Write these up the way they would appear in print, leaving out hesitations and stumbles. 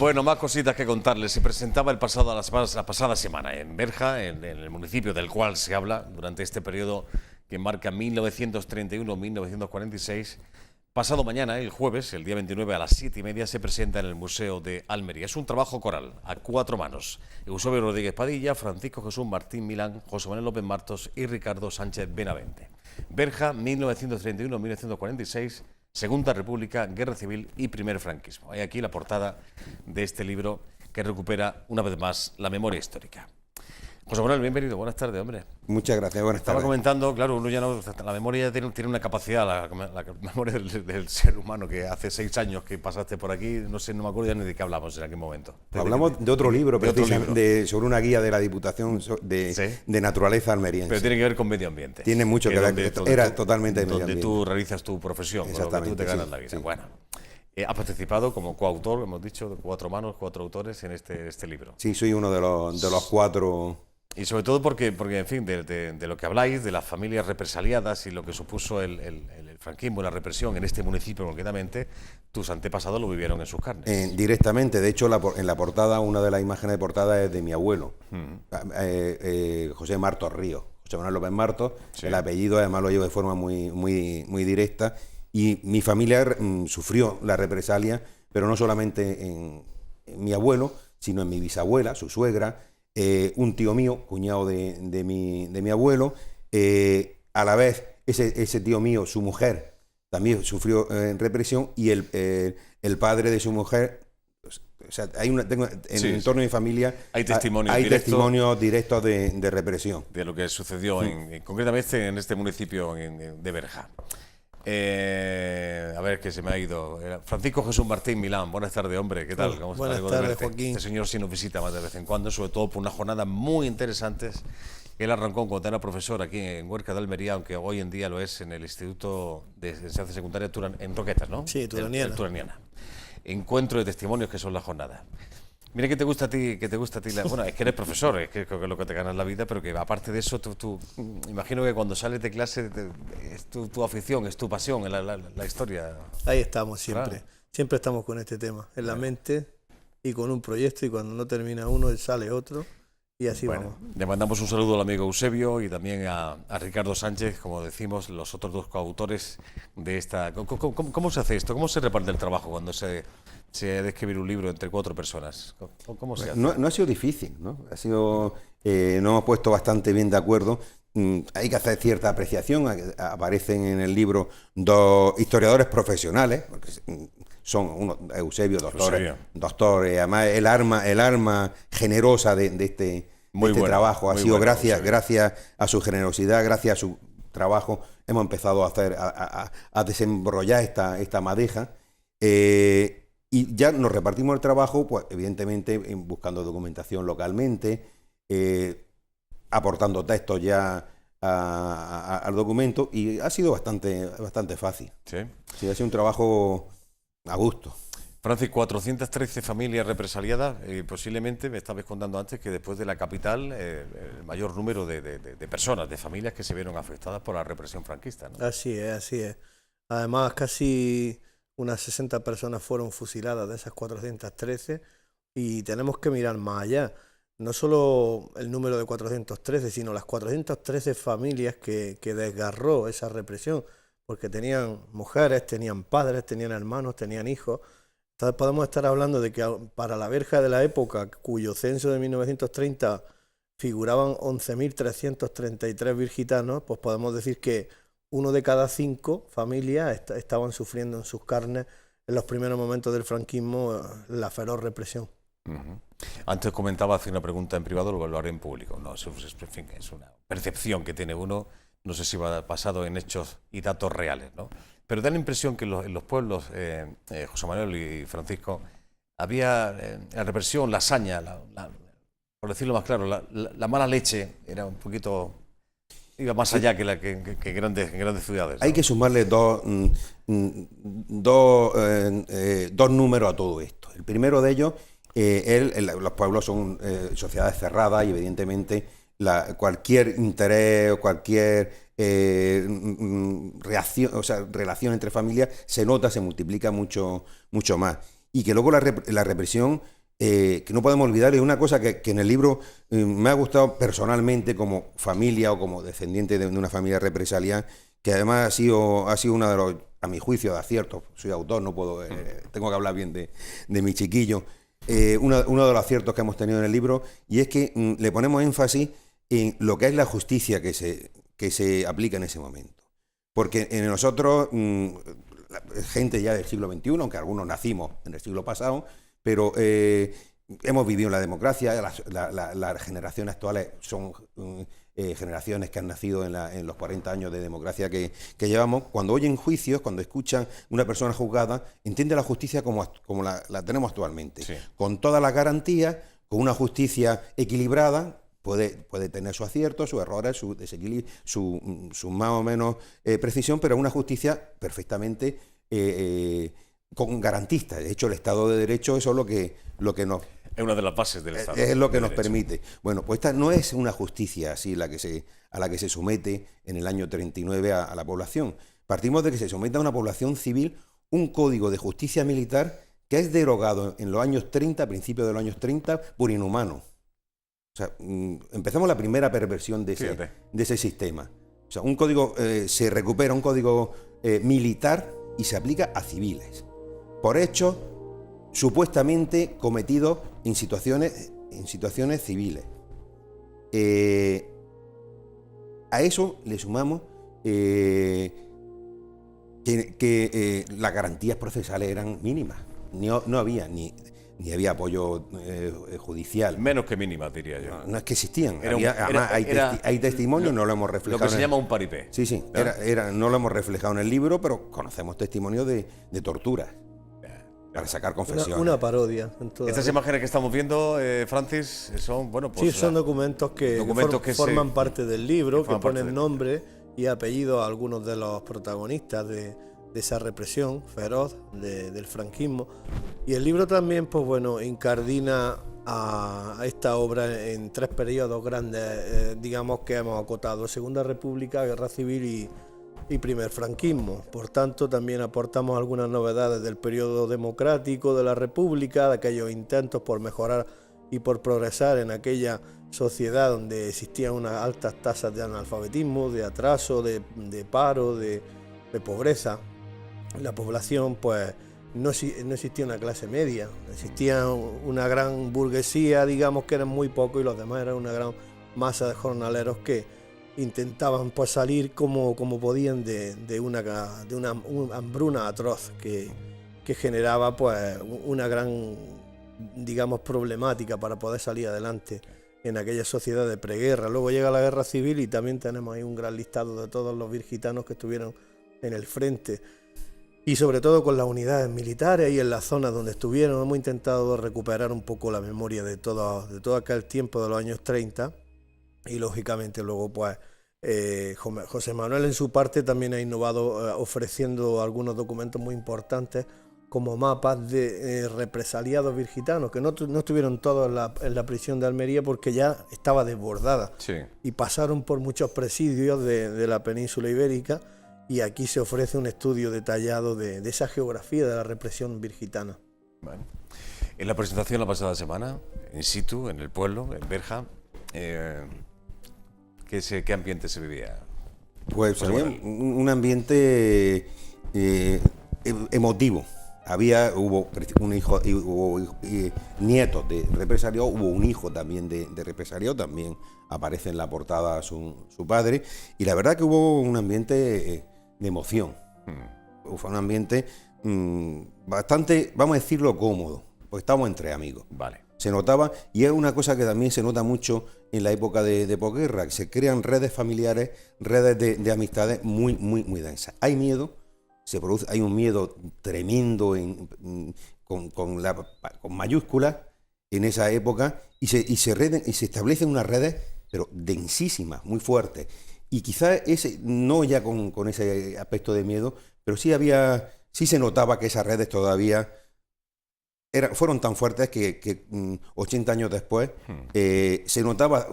Bueno, más cositas que contarles. Se presentaba la pasada semana en Berja, en el municipio del cual se habla durante este periodo que marca 1931-1946. Pasado mañana, el jueves, el día 29 a las 7:30, se presenta en el Museo de Almería. Es un trabajo coral, a cuatro manos. Eusebio Rodríguez Padilla, Francisco Jesús Martín Milán, José Manuel López Martos y Ricardo Sánchez Benavente. Berja, 1931-1946, Segunda República, Guerra Civil y Primer Franquismo. Hay aquí la portada de este libro que recupera una vez más la memoria histórica. José Manuel, bienvenido. Buenas tardes, hombre. Muchas gracias, buenas tardes. Estaba comentando, claro, uno ya no, la memoria tiene una capacidad, la memoria del ser humano, que hace 6 años que pasaste por aquí, no me acuerdo ya ni de qué hablamos en aquel momento. Hablamos de otro libro, sobre una guía de la Diputación de Naturaleza Almeriense. Pero tiene que ver con medio ambiente. Tiene mucho que ver, era totalmente de medio ambiente. Donde tú realizas tu profesión, con lo que tú te ganas la vida. Sí. Bueno, has participado como coautor, hemos dicho, de 4 manos, 4 autores en este libro. Sí, soy uno de los 4... Y sobre todo porque en fin, de lo que habláis, de las familias represaliadas y lo que supuso el franquismo y la represión en este municipio concretamente, tus antepasados lo vivieron en sus carnes. Directamente, de hecho, en la portada, una de las imágenes de portada es de mi abuelo, José Martos Ríos, José Manuel López Martos. Sí. El apellido además lo llevo de forma muy directa, y mi familia sufrió la represalia, pero no solamente en mi abuelo, sino en mi bisabuela, su suegra, un tío mío, cuñado de mi abuelo, a la vez ese tío mío, su mujer, también sufrió represión, y el padre de su mujer. O sea, en el entorno de mi familia hay testimonios directos de represión. De lo que sucedió concretamente en este municipio de Berja. A ver, que se me ha ido. Francisco Jesús Martín Milán, buenas tardes, hombre. ¿Qué tal? Buenas tardes, Joaquín. Este señor sí nos visita más de vez en cuando, sobre todo por unas jornadas muy interesantes que él arrancó cuando era profesor aquí en Huerca de Almería, aunque hoy en día lo es en el Instituto de Enseñanza Secundaria en Roquetas, ¿no? Sí, Turaniana. Encuentro de testimonios, que son las jornadas. Mira, ¿qué te gusta a ti? Bueno, es que eres profesor, es que creo que es lo que te ganas la vida, pero que aparte de eso, tú imagino que cuando sales de clase es tu afición, es tu pasión, la historia. Ahí estamos siempre, claro. Siempre estamos con este tema, en la mente y con un proyecto, y cuando no termina uno, sale otro, y así vamos. Le mandamos un saludo al amigo Eusebio y también a Ricardo Sánchez, como decimos, los otros 2 coautores de esta. ¿Cómo se hace esto? ¿Cómo se reparte el trabajo cuando se ha de escribir un libro entre 4 personas? ¿Cómo se hace? No ha sido difícil, ¿no? Nos hemos puesto bastante bien de acuerdo. Hay que hacer cierta apreciación. Aparecen en el libro 2 historiadores profesionales, porque son Eusebio, doctor, además el arma generosa de este trabajo. Ha sido gracias a su generosidad, gracias a su trabajo, hemos empezado a desembrollar esta madeja. Y ya nos repartimos el trabajo, pues evidentemente buscando documentación localmente, aportando textos ya al documento, y ha sido bastante fácil. Sí. Sí, ha sido un trabajo a gusto. Francis, 413 familias represaliadas, posiblemente, me estabas contando antes, que después de la capital, el mayor número de personas, de familias que se vieron afectadas por la represión franquista, ¿no? Así es. Además, casi unas 60 personas fueron fusiladas de esas 413, y tenemos que mirar más allá. No solo el número de 413, sino las 413 familias que desgarró esa represión, porque tenían mujeres, tenían padres, tenían hermanos, tenían hijos. Entonces podemos estar hablando de que para la Berja de la época, cuyo censo de 1930 figuraban 11.333 virgitanos, pues podemos decir que 1 de cada 5 familias estaban sufriendo en sus carnes, en los primeros momentos del franquismo, la feroz represión. Antes comentaba, hace una pregunta en privado, lo haré en público. No, en fin, es una percepción que tiene uno, no sé si va basado en hechos y datos reales, ¿no? Pero da la impresión que en los pueblos, José Manuel y Francisco, había la represión, la hazaña, por decirlo más claro, la mala leche era un poquito... Iba más allá que grandes ciudades, ¿no? Hay que sumarle dos números a todo esto. El primero de ellos, los pueblos son sociedades cerradas, y evidentemente cualquier interés o cualquier relación entre familias se nota, se multiplica mucho más. y que luego la represión, que no podemos olvidar, es una cosa que en el libro me ha gustado personalmente como familia o como descendiente de una familia represaliada, que además ha sido uno de los, a mi juicio, de aciertos. Soy autor, no puedo, tengo que hablar bien de mi chiquillo. Uno de los aciertos que hemos tenido en el libro, y es que le ponemos énfasis en lo que es la justicia que se aplica en ese momento. Porque en nosotros, gente ya del siglo XXI, aunque algunos nacimos en el siglo pasado, pero hemos vivido en la democracia, las generaciones actuales son generaciones que han nacido en los 40 años de democracia que llevamos. Cuando oyen juicios, cuando escuchan una persona juzgada, entiende la justicia como la tenemos actualmente, sí, con todas las garantías, con una justicia equilibrada. Puede tener sus aciertos, sus errores, su desequilibrio, su más o menos precisión, pero una justicia perfectamente con garantistas. De hecho, el Estado de Derecho, eso es lo que nos... Es una de las bases del Estado. Es lo que nos permite. Bueno, pues esta no es una justicia así a la que se somete en el año 39 a la población. Partimos de que se somete a una población civil un código de justicia militar que es derogado en los años 30, a principios de los años 30, por inhumano. O sea, empezamos la primera perversión de ese sistema. O sea, un código, se recupera un código militar y se aplica a civiles, por hechos supuestamente cometidos en situaciones civiles. A eso le sumamos que las garantías procesales eran mínimas. No había ni había apoyo judicial. Menos que mínimas, diría yo. No es que existían. Hay testimonios, no lo hemos reflejado. Lo que se llama un paripé. Sí, no lo hemos reflejado en el libro, pero conocemos testimonios de torturas para sacar confesiones. Una parodia. Estas imágenes que estamos viendo, Francis, son, bueno, pues... Sí, son documentos que forman parte del libro, que ponen nombre y apellido a algunos de los protagonistas de esa represión feroz del franquismo. Y el libro también, pues bueno, incardina a esta obra en tres periodos grandes, digamos, que hemos acotado: Segunda República, Guerra Civil y primer franquismo. Por tanto, también aportamos algunas novedades del periodo democrático de la República, de aquellos intentos por mejorar y por progresar en aquella sociedad donde existían unas altas tasas de analfabetismo, de atraso, de paro, de pobreza. La población, pues, no existía una clase media, existía una gran burguesía, digamos, que eran muy pocos, y los demás eran una gran masa de jornaleros que intentaban, pues, salir como podían de una hambruna atroz que generaba, pues, una gran, digamos, problemática para poder salir adelante en aquella sociedad de preguerra. Luego llega la Guerra Civil y también tenemos ahí un gran listado de todos los virgitanos que estuvieron en el frente. Y sobre todo con las unidades militares y en las zonas donde estuvieron. Hemos intentado recuperar un poco la memoria de todo aquel tiempo de los años 30, y lógicamente luego, pues, José Manuel en su parte también ha innovado, ofreciendo algunos documentos muy importantes como mapas de represaliados virgitanos, que no estuvieron todos en la prisión de Almería porque ya estaba desbordada, sí, y pasaron por muchos presidios de la península ibérica. Y aquí se ofrece un estudio detallado de esa geografía de la represión virgitana. Bueno, en la presentación la pasada semana, in situ, en el pueblo, en Berja, ¿qué ambiente se vivía? Pues había un ambiente emotivo. Hubo un hijo, hubo nietos de represaliado, hubo un hijo también de represaliado, también aparece en la portada su padre, y la verdad que hubo un ambiente de emoción. Fue un ambiente bastante, vamos a decirlo, cómodo, porque estamos entre amigos. Vale. Se notaba, y es una cosa que también se nota mucho en la época de posguerra, que se crean redes familiares, redes de amistades muy, muy, muy densas. Hay miedo, hay un miedo tremendo con mayúsculas en esa época, y se establecen unas redes, pero densísimas, muy fuertes. Y quizás no ya con ese aspecto de miedo, pero sí se notaba que esas redes todavía fueron tan fuertes que 80 años después se notaba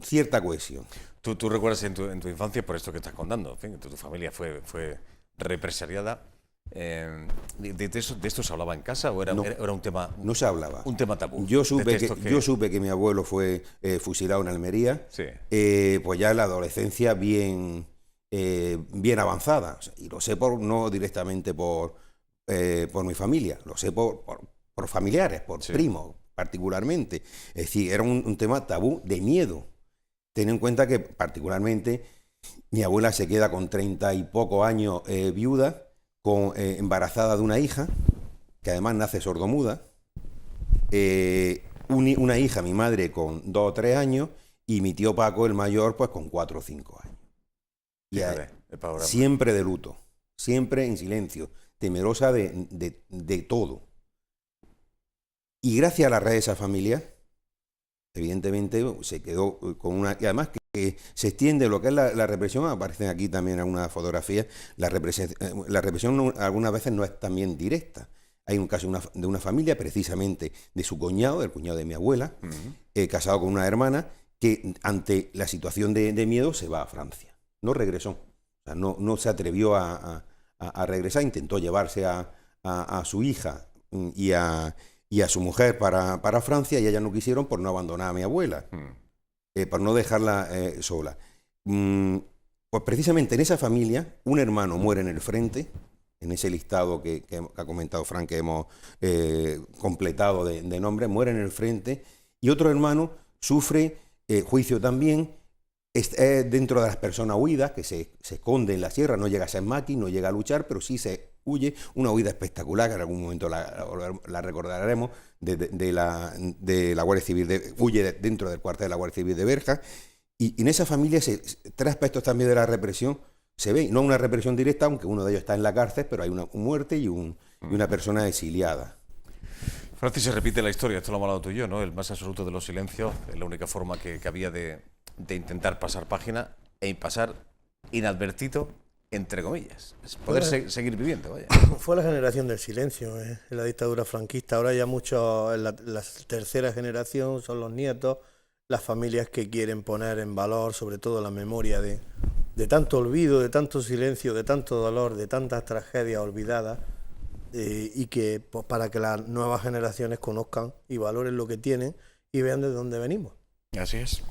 cierta cohesión. ¿Tú recuerdas en tu infancia, por esto que estás contando, en fin, tu familia fue represaliada, ¿De esto se hablaba en casa o era, No. era un tema, No se hablaba. un tema tabú? Yo supe De textos yo supe que mi abuelo fue fusilado en Almería, Sí. pues ya en la adolescencia bien avanzada. O sea, y lo sé no directamente por mi familia, lo sé por familiares, por Sí. primos particularmente. Es decir, era un tema tabú de miedo. Ten en cuenta que particularmente mi abuela se queda con 30 y pocos años viuda, embarazada de una hija, que además nace sordomuda. Una hija, mi madre, con 2 o 3 años, y mi tío Paco, el mayor, pues con 4 o 5 años. Y Fíjate, el panorama. siempre de luto, siempre en silencio, temerosa de todo. Y gracias a la red de esa familia, evidentemente se quedó con una... Y además que se extiende lo que es la represión, aparecen aquí también algunas fotografías, la represión algunas veces no es también directa. Hay un caso de una familia, precisamente de su cuñado, el cuñado de mi abuela, casado con una hermana, que ante la situación de miedo se va a Francia. No regresó. O sea, no se atrevió a regresar, intentó llevarse a su hija y a su mujer para Francia, y ellas no quisieron por no abandonar a mi abuela, por no dejarla sola. Pues precisamente en esa familia, un hermano muere en el frente, en ese listado que ha comentado Fran, que hemos completado de nombres, muere en el frente, y otro hermano sufre juicio también, dentro de las personas huidas, que se esconde en la sierra, no llega a ser maqui, no llega a luchar, pero sí se huye, una huida espectacular, que en algún momento la recordaremos, de la Guardia Civil, huye dentro del cuartel de la Guardia Civil de Berja, y en esa familia 3 aspectos también de la represión se ve, no una represión directa, aunque uno de ellos está en la cárcel, pero hay una muerte y una persona exiliada. Francis, se repite la historia, esto lo hemos hablado tú y yo, ¿no? El más absoluto de los silencios, es la única forma que había de intentar pasar página e pasar inadvertido, entre comillas. Es poder seguir viviendo, vaya. Fue la generación del silencio, en la dictadura franquista. Ahora ya muchos, en la tercera generación, son los nietos, las familias que quieren poner en valor, sobre todo la memoria de tanto olvido, de tanto silencio, de tanto dolor, de tantas tragedias olvidadas, y que pues, para que las nuevas generaciones conozcan y valoren lo que tienen y vean de dónde venimos. Así es.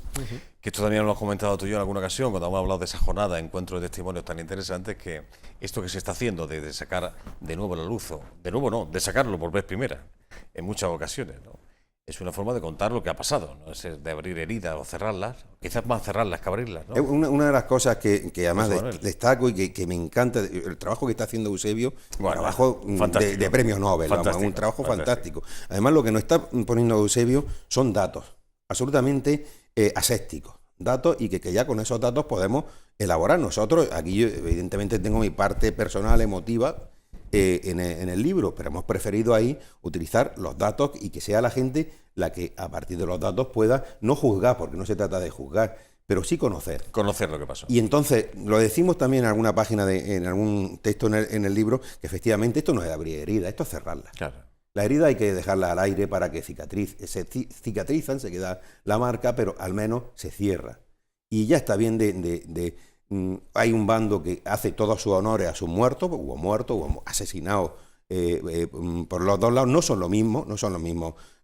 Que esto también lo has comentado tú y yo en alguna ocasión, cuando hemos hablado de esa jornada, encuentro de testimonios tan interesantes, que esto que se está haciendo de sacar de nuevo la luz, de sacarlo por vez primera, en muchas ocasiones, ¿no? Es una forma de contar lo que ha pasado, no es de abrir heridas o cerrarlas, quizás más cerrarlas que abrirlas, ¿no? Una de las cosas que además destaco y que me encanta, el trabajo que está haciendo Eusebio, trabajo de premio Nobel, un trabajo fantástico. Además, lo que nos está poniendo Eusebio son datos, absolutamente asépticos, datos, y que ya con esos datos podemos elaborar. Nosotros, aquí yo evidentemente tengo mi parte personal, emotiva, en el libro, pero hemos preferido ahí utilizar los datos y que sea la gente la que a partir de los datos pueda no juzgar, porque no se trata de juzgar, pero sí conocer. Conocer lo que pasó. Y entonces, lo decimos también en alguna página, en algún texto en el libro, que efectivamente esto no es abrir heridas, esto es cerrarlas. Claro. La herida hay que dejarla al aire para que se cicatrizan, se queda la marca, pero al menos se cierra. Y ya está bien hay un bando que hace todos sus honores a sus muertos, hubo asesinados por los dos lados. No son lo mismo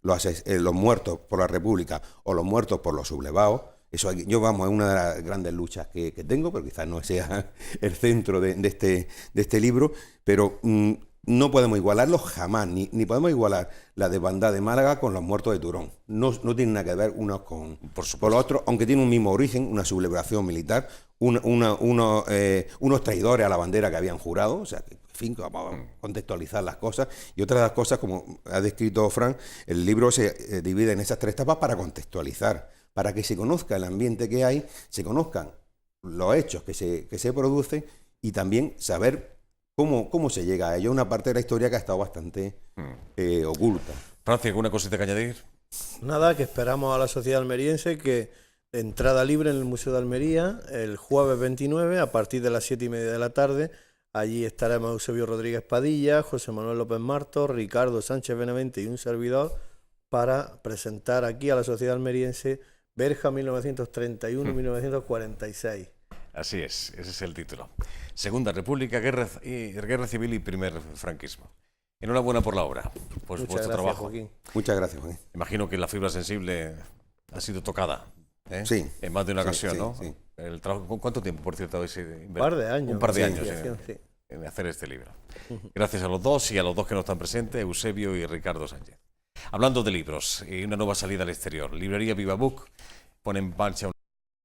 los muertos por la República o los muertos por los sublevados. Eso es una de las grandes luchas que tengo, pero quizás no sea el centro de este libro, pero no podemos igualarlo jamás, ni podemos igualar la desbandada de Málaga con los muertos de Turón. No tienen nada que ver unos con los otros, aunque tienen un mismo origen, una sublevación militar, unos traidores a la bandera que habían jurado, o sea, en fin, vamos a contextualizar las cosas. Y otra de las cosas, como ha descrito Fran, el libro se divide en esas 3 etapas para contextualizar, para que se conozca el ambiente que hay, se conozcan los hechos que se producen, y también saber cómo se llega a ello. Una parte de la historia que ha estado bastante oculta. Francia, ¿alguna cosita que añadir? Nada, que esperamos a la sociedad almeriense que entrada libre en el Museo de Almería el jueves 29 a partir de las 7:30 de la tarde. Allí estaremos Eusebio Rodríguez Padilla, José Manuel López Marto, Ricardo Sánchez Benavente y un servidor para presentar aquí a la sociedad almeriense Berja 1931-1946. Así es, ese es el título. Segunda República, Guerra Civil y Primer Franquismo. Enhorabuena por la obra, por Muchas vuestro gracias, trabajo. Joaquín. Muchas gracias, Joaquín. Imagino que la fibra sensible ha sido tocada, ¿eh? Sí. En más de una Sí, ocasión, sí, ¿no? sí. El trabajo, ¿cuánto tiempo, por cierto, habéis Un par de años. Un par de de años investigación, sí. en hacer este libro. Gracias a los dos y a los dos que no están presentes, Eusebio y Ricardo Sánchez. Hablando de libros y una nueva salida al exterior, Librería Viva Book pone en marcha